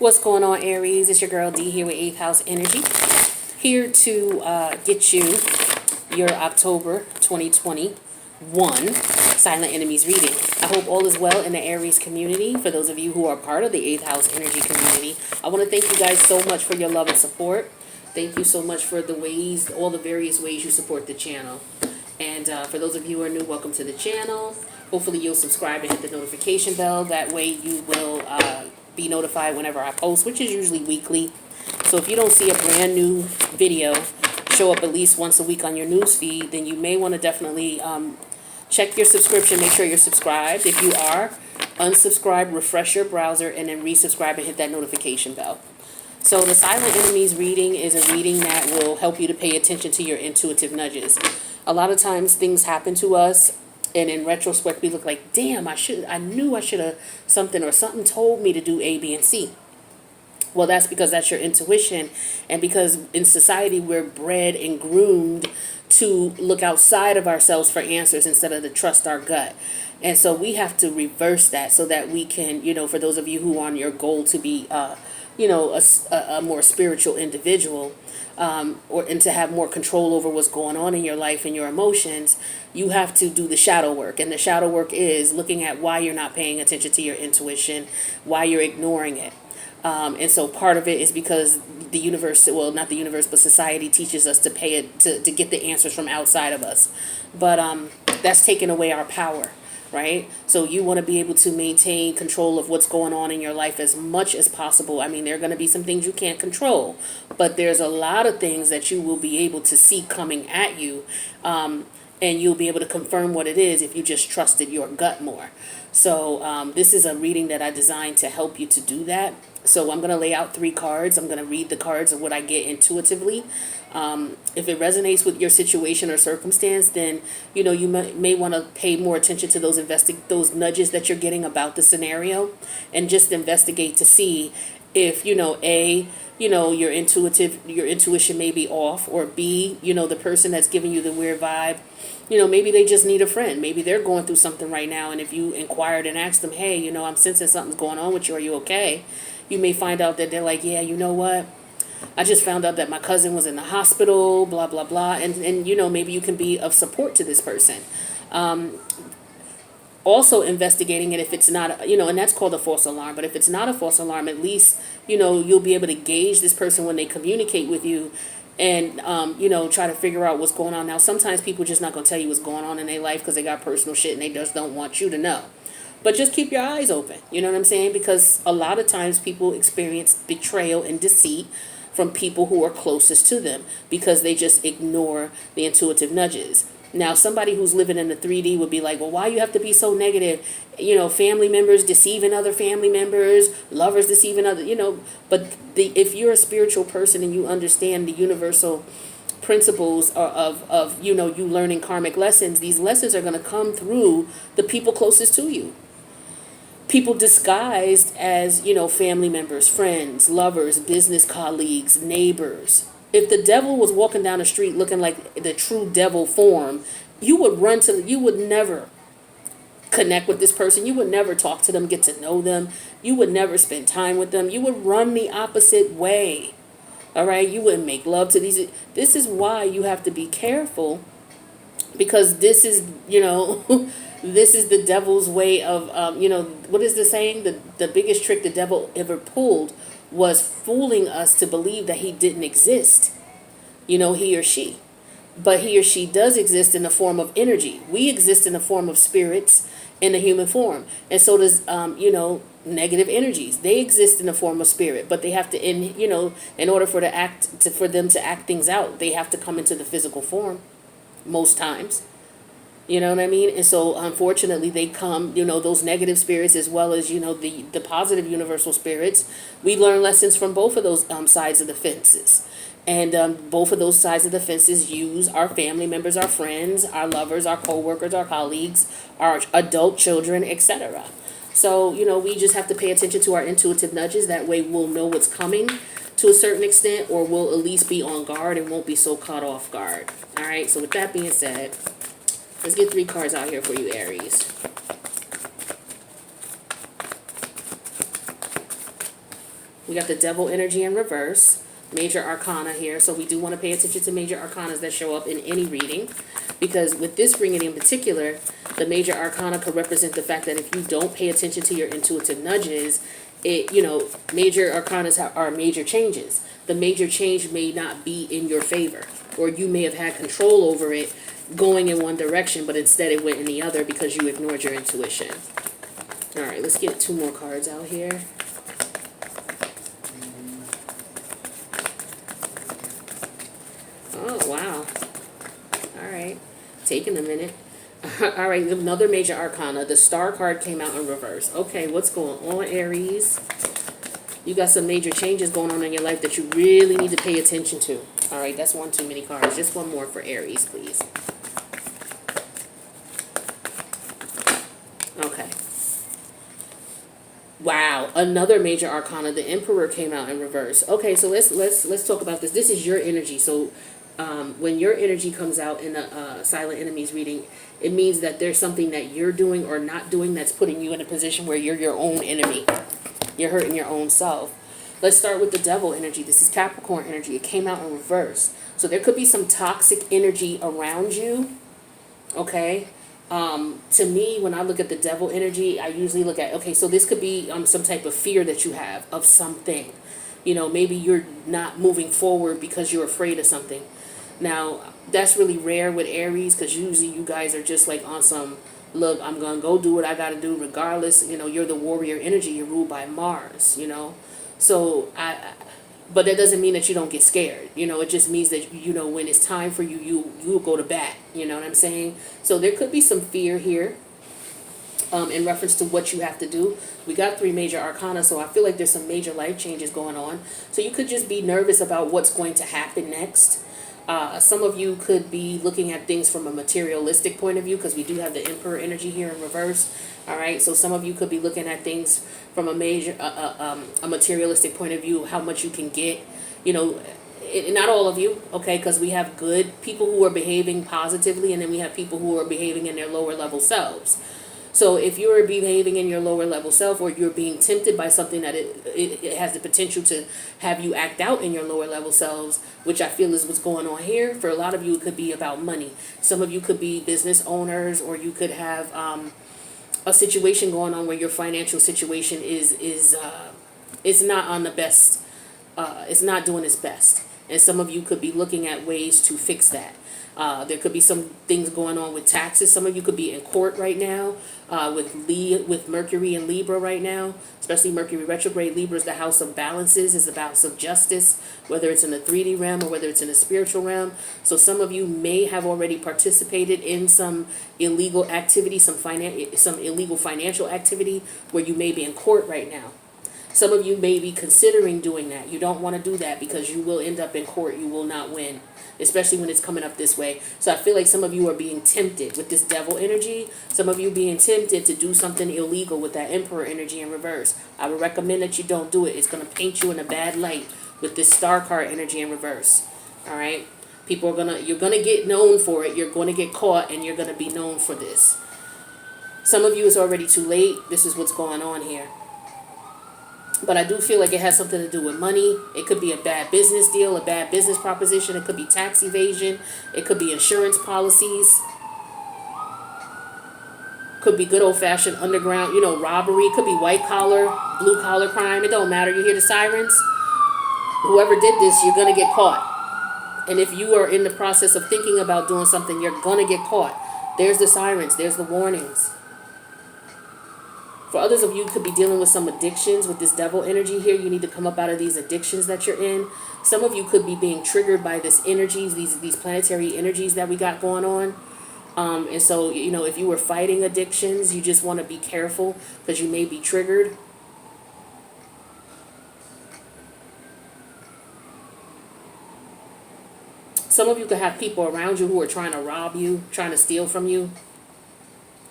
What's going on, Aries? It's your girl D here with 8th House Energy. Here to get you your October 2021 Silent Enemies reading. I hope all is well in the Aries community. For those of you who are part of the 8th House Energy community, I want to thank you guys so much for your love and support. Thank you so much for the ways, all the various ways you support the channel. And for those of you who are new, welcome to the channel. Hopefully you'll subscribe and hit the notification bell. That way you will be notified whenever I post, which is usually weekly. So if you don't see a brand new video show up at least once a week on your news feed, then you may want to definitely check your subscription. Make sure you're subscribed. If you are, unsubscribe, refresh your browser, and then resubscribe and hit that notification bell. So the Silent Enemies reading is a reading that will help you to pay attention to your intuitive nudges. A lot of times things happen to us, and in retrospect we look like, damn, I knew I should have something, or something told me to do A, B, and C. Well, that's because that's your intuition, and because in society we're bred and groomed to look outside of ourselves for answers instead of to trust our gut. And so we have to reverse that so that we can, for those of you who are on your goal to be a more spiritual individual, and to have more control over what's going on in your life and your emotions, you have to do the shadow work. And the shadow work is looking at why you're not paying attention to your intuition, why you're ignoring it. And so part of it is because the universe, well, not the universe, but society teaches us to pay it, to get the answers from outside of us. But that's taking away our power. Right? So you want to be able to maintain control of what's going on in your life as much as possible. I mean, there are going to be some things you can't control, but there's a lot of things that you will be able to see coming at you, and you'll be able to confirm what it is if you just trusted your gut more. So this is a reading that I designed to help you to do that. So I'm going to lay out 3 cards. I'm going to read the cards of what I get intuitively. If it resonates with your situation or circumstance, then you may want to pay more attention to those nudges that you're getting about the scenario, and just investigate to see if your intuition may be off, or B, the person that's giving you the weird vibe, maybe they just need a friend. Maybe they're going through something right now, and if you inquired and asked them, hey, I'm sensing something's going on with you, are you okay? You may find out that they're like, yeah, you know what? I just found out that my cousin was in the hospital, blah, blah, blah. And maybe you can be of support to this person. Also investigating it if it's not, and that's called a false alarm. But if it's not a false alarm, at least, you'll be able to gauge this person when they communicate with you, and, try to figure out what's going on. Now, sometimes people just not going to tell you what's going on in their life because they got personal shit and they just don't want you to know. But just keep your eyes open. You know what I'm saying? Because a lot of times people experience betrayal and deceit from people who are closest to them because they just ignore the intuitive nudges. Now, somebody who's living in the 3D would be like, well, why you have to be so negative? Family members deceiving other family members, lovers deceiving other, But if you're a spiritual person and you understand the universal principles of you learning karmic lessons, these lessons are going to come through the people closest to you. People disguised as, family members, friends, lovers, business colleagues, neighbors. If the devil was walking down the street looking like the true devil form, you would never connect with this person. You would never talk to them, get to know them. You would never spend time with them. You would run the opposite way. All right? You wouldn't make love to these. This is why you have to be careful, because this is, this is the devil's way of, what is the saying? The biggest trick the devil ever pulled was fooling us to believe that he didn't exist, he or she. But he or she does exist in the form of energy. We exist in the form of spirits in the human form. And so does, negative energies. They exist in the form of spirit, but they have to, in order for them to act things out, they have to come into the physical form most times. You know what I mean? And so, unfortunately, they come, those negative spirits as well as, the positive universal spirits. We learn lessons from both of those sides of the fences. And both of those sides of the fences use our family members, our friends, our lovers, our co-workers, our colleagues, our adult children, etc. So, we just have to pay attention to our intuitive nudges. That way we'll know what's coming to a certain extent, or we'll at least be on guard and won't be so caught off guard. All right, so with that being said, let's get 3 cards out here for you, Aries. We got the devil energy in reverse. Major arcana here. So we do want to pay attention to major arcanas that show up in any reading. Because with this reading in particular, the major arcana could represent the fact that if you don't pay attention to your intuitive nudges, major arcanas are major changes. The major change may not be in your favor, or you may have had control over it going in one direction, but instead it went in the other because you ignored your intuition. All right, let's get 2 more cards out here. Oh, wow. All right. Taking a minute. All right, another major arcana. The star card came out in reverse. Okay, what's going on, Aries? You got some major changes going on in your life that you really need to pay attention to. All right, that's one too many cards. Just one more for Aries, please. Okay. Wow, another major arcana. The Emperor came out in reverse. Okay, so let's talk about this. This is your energy. So when your energy comes out in a silent enemies reading, it means that there's something that you're doing or not doing that's putting you in a position where you're your own enemy. You're hurting your own self. Let's start with the devil energy. This is Capricorn energy. It came out in reverse. So there could be some toxic energy around you. Okay. To me, when I look at the devil energy, I usually look at, okay, so this could be some type of fear that you have of something. Maybe you're not moving forward because you're afraid of something. Now, that's really rare with Aries because usually you guys are just like on some, look, I'm going to go do what I got to do regardless. You're the warrior energy. You're ruled by Mars, So, but that doesn't mean that you don't get scared. It just means that, when it's time for you, you'll go to bat. You know what I'm saying? So there could be some fear here in reference to what you have to do. We got 3 major arcana, so I feel like there's some major life changes going on. So you could just be nervous about what's going to happen next. Some of you could be looking at things from a materialistic point of view because we do have the Emperor energy here in reverse. All right, so some of you could be looking at things from a materialistic point of view, how much you can get. Not all of you, okay, because we have good people who are behaving positively, and then we have people who are behaving in their lower level selves. So if you're behaving in your lower level self, or you're being tempted by something that it has the potential to have you act out in your lower level selves, which I feel is what's going on here. For a lot of you, it could be about money. Some of you could be business owners, or you could have a situation going on where your financial situation is not on the best. It's not doing its best. And some of you could be looking at ways to fix that. There could be some things going on with taxes. Some of you could be in court right now with Mercury and Libra right now, especially Mercury retrograde. Libra is the house of balances. It's about some justice, whether it's in the 3D realm or whether it's in the spiritual realm. So some of you may have already participated in some illegal activity, some illegal financial activity where you may be in court right now. Some of you may be considering doing that. You don't want to do that because you will end up in court. You will not win, especially when it's coming up this way. So I feel like some of you are being tempted with this devil energy. Some of you being tempted to do something illegal with that Emperor energy in reverse. I would recommend that you don't do it. It's going to paint you in a bad light with this star card energy in reverse. All right? You're going to get known for it. You're going to get caught, and you're going to be known for this. Some of you is already too late. This is what's going on here. But I do feel like it has something to do with money. It could be a bad business deal, a bad business proposition. It could be tax evasion. It could be insurance policies. Could be good old-fashioned underground, robbery. Could be white-collar, blue-collar crime. It don't matter. You hear the sirens? Whoever did this, you're going to get caught. And if you are in the process of thinking about doing something, you're going to get caught. There's the sirens. There's the warnings. For others of you, could be dealing with some addictions with this devil energy here. You need to come up out of these addictions that you're in. Some of you could be being triggered by this energies, these planetary energies that we got going on. And so, if you were fighting addictions, you just want to be careful because you may be triggered. Some of you could have people around you who are trying to rob you, trying to steal from you,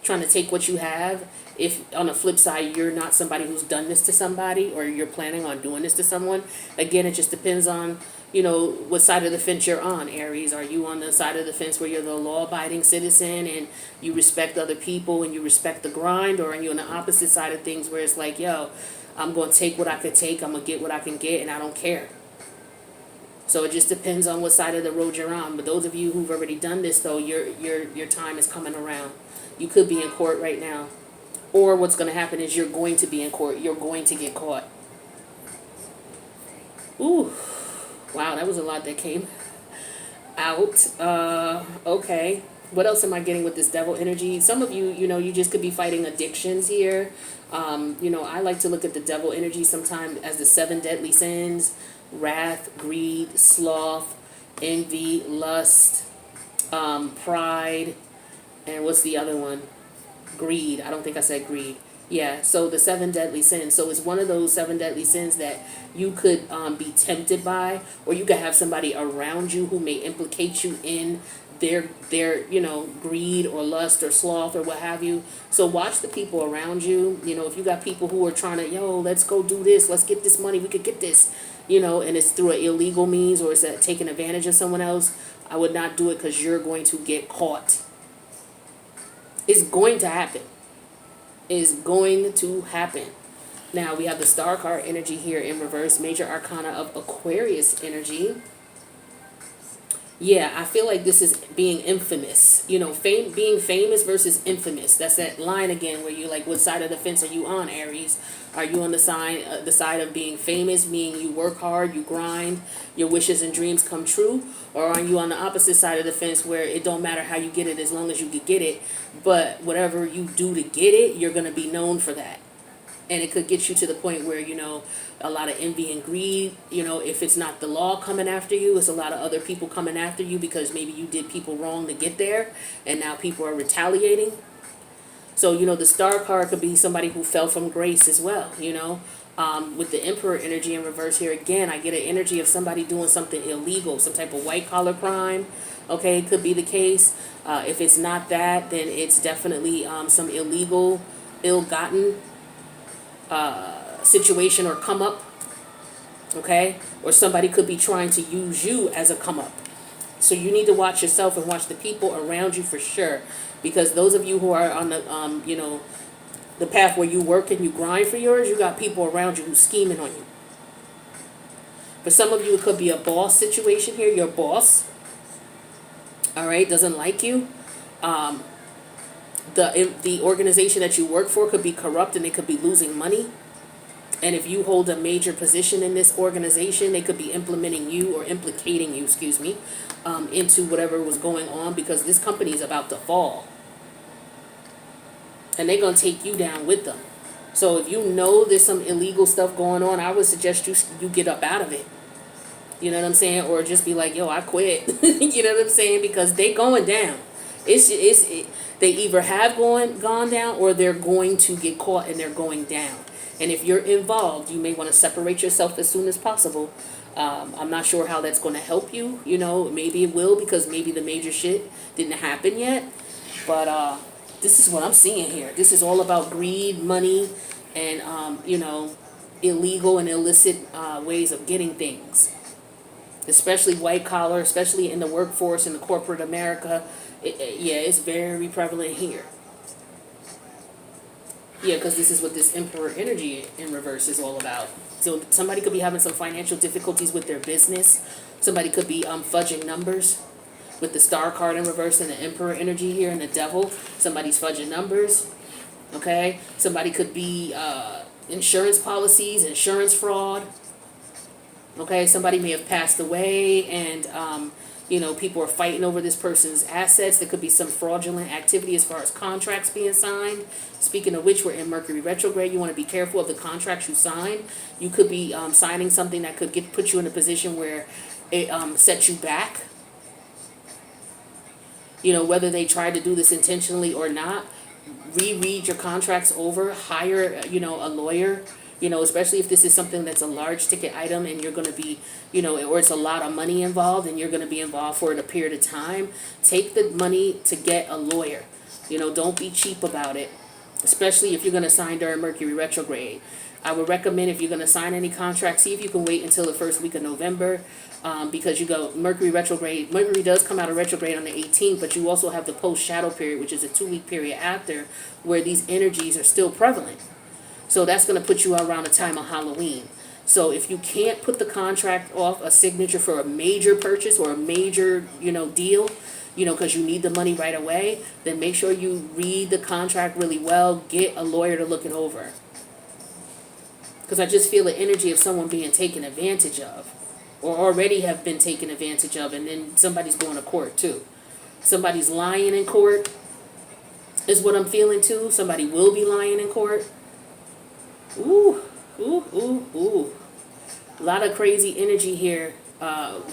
trying to take what you have. If on the flip side, you're not somebody who's done this to somebody, or you're planning on doing this to someone, again, it just depends on, what side of the fence you're on, Aries. Are you on the side of the fence where you're the law-abiding citizen and you respect other people and you respect the grind, or are you on the opposite side of things where it's like, yo, I'm going to take what I could take. I'm going to get what I can get, and I don't care. So it just depends on what side of the road you're on. But those of you who've already done this, though, your time is coming around. You could be in court right now. Or what's going to happen is you're going to be in court. You're going to get caught. Ooh. Wow, that was a lot that came out. Okay. What else am I getting with this devil energy? Some of you, you just could be fighting addictions here. I like to look at the devil energy sometimes as the 7 deadly sins: wrath, greed, sloth, envy, lust, pride, and what's the other one? Greed. I don't think I said greed. Yeah, so the 7 deadly sins. So it's one of those 7 deadly sins that you could be tempted by, or you could have somebody around you who may implicate you in their greed or lust or sloth or what have you. So watch the people around you. If you got people who are trying to, let's go do this, let's get this money, we could get this, and it's through an illegal means, or it's taking advantage of someone else, I would not do it, because you're going to get caught. It's going to happen. Is going to happen. Now we have the star card energy here in reverse, major arcana of Aquarius energy. Yeah, I feel like this is being infamous. Being famous versus infamous. That's that line again where you're like, what side of the fence are you on, Aries? Are you on the side of being famous, meaning you work hard, you grind, your wishes and dreams come true? Or are you on the opposite side of the fence where it don't matter how you get it as long as you can get it, but whatever you do to get it, you're going to be known for that? And it could get you to the point where, a lot of envy and greed, if it's not the law coming after you, it's a lot of other people coming after you because maybe you did people wrong to get there, and now people are retaliating. So, the star card could be somebody who fell from grace as well, With the Emperor energy in reverse here, again, I get an energy of somebody doing something illegal, some type of white-collar crime, okay? It could be the case. If it's not that, then it's definitely some illegal, ill-gotten situation or come up, okay? Or somebody could be trying to use you as a come up. So you need to watch yourself and watch the people around you for sure, because those of you who are on the the path where you work and you grind for yours, you got people around you who's scheming on you. For some of you, it could be a boss situation here. Your boss, all right, doesn't like you. The organization that you work for could be corrupt and they could be losing money. And if you hold a major position in this organization, they could be implementing you or implicating you, into whatever was going on, because this company is about to fall. And they're going to take you down with them. So if you know there's some illegal stuff going on, I would suggest you get up out of it. You know what I'm saying? Or just be like, I quit. You know what I'm saying? Because they going down. They either have gone down, or they're going to get caught and they're going down. And if you're involved, you may want to separate yourself as soon as possible. I'm not sure how that's going to help you. Maybe it will, because maybe the major shit didn't happen yet. But this is what I'm seeing here. This is all about greed, money, and, illegal and illicit ways of getting things. Especially white collar, especially in the workforce, in the corporate America. It's very prevalent here. Yeah, because this is what this Emperor energy in reverse is all about. So somebody could be having some financial difficulties with their business. Somebody could be fudging numbers with the star card in reverse and the Emperor energy here and the devil. Somebody's fudging numbers, okay? Somebody could be insurance policies, insurance fraud, okay? Somebody may have passed away and, people are fighting over this person's assets. There could be some fraudulent activity as far as contracts being signed. Speaking of which, we're in Mercury retrograde. You want to be careful of the contracts you sign. You could be signing something that could put you in a position where it sets you back. Whether they try to do this intentionally or not, reread your contracts over, hire, a lawyer, especially if this is something that's a large ticket item and you're going to be, or it's a lot of money involved and you're going to be involved for a period of time. Take the money to get a lawyer. Don't be cheap about it, especially if you're going to sign during Mercury retrograde. I would recommend, if you're going to sign any contract, see if you can wait until the first week of November, because you go Mercury retrograde. Mercury does come out of retrograde on the 18th, but you also have the post-shadow period, which is a 2-week period after, where these energies are still prevalent. So that's going to put you around the time of Halloween. So if you can't put the contract off, a signature for a major purchase or a major, deal, because you need the money right away, then make sure you read the contract really well. Get a lawyer to look it over. Because I just feel the energy of someone being taken advantage of, or already have been taken advantage of, and then somebody's going to court too. Somebody's lying in court is what I'm feeling too. Somebody will be lying in court. Ooh, ooh, ooh, ooh. A lot of crazy energy here,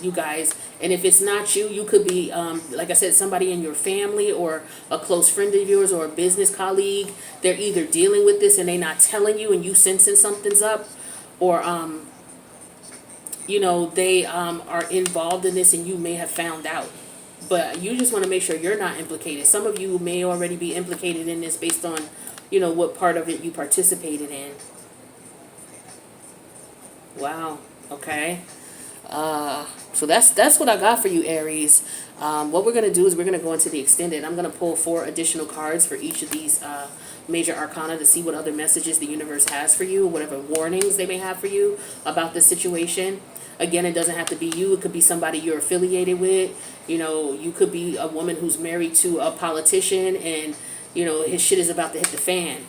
you guys. And if it's not you, you could be, like I said, somebody in your family or a close friend of yours or a business colleague. They're either dealing with this and they're not telling you and you sensing something's up, or, they are involved in this and you may have found out. But you just want to make sure you're not implicated. Some of you may already be implicated in this based on, what part of it you participated in. Wow. Okay. So that's what I got for you, Aries. What we're going to do is we're going to go into the extended. I'm going to pull 4 additional cards for each of these major arcana to see what other messages the universe has for you, whatever warnings they may have for you about this situation. Again, it doesn't have to be you. It could be somebody you're affiliated with. You could be a woman who's married to a politician and, his shit is about to hit the fan.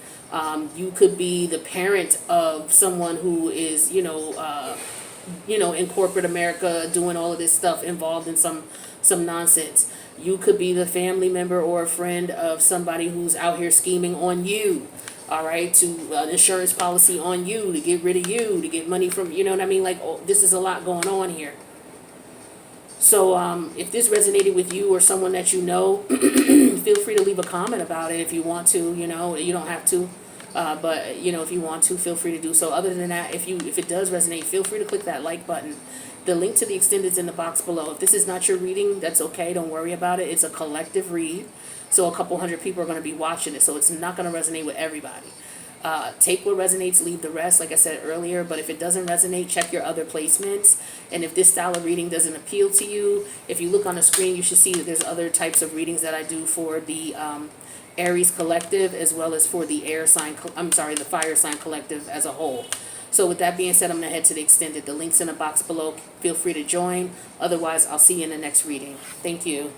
You could be the parent of someone who is, in corporate America doing all of this stuff, involved in some nonsense. You could be the family member or a friend of somebody who's out here scheming on you, all right, to an insurance policy on you, to get rid of you, to get money from, you know what I mean? Like, this is a lot going on here. So if this resonated with you or someone that you know, feel free to leave a comment about it if you want to. You don't have to. But if you want to, feel free to do so. Other than that, if it does resonate, feel free to click that like button. The link to the extended is in the box below. If this is not your reading, that's okay. Don't worry about it. It's a collective read. So a couple hundred people are going to be watching it. So it's not going to resonate with everybody. Take what resonates, leave the rest, like I said earlier. But if it doesn't resonate, check your other placements. And if this style of reading doesn't appeal to you, if you look on the screen, you should see that there's other types of readings that I do for the Aries collective, as well as for the the fire sign collective as a whole. So with that being said, I'm going to head to the extended. The link's in the box below. Feel free to join. Otherwise, I'll see you in the next reading. Thank you.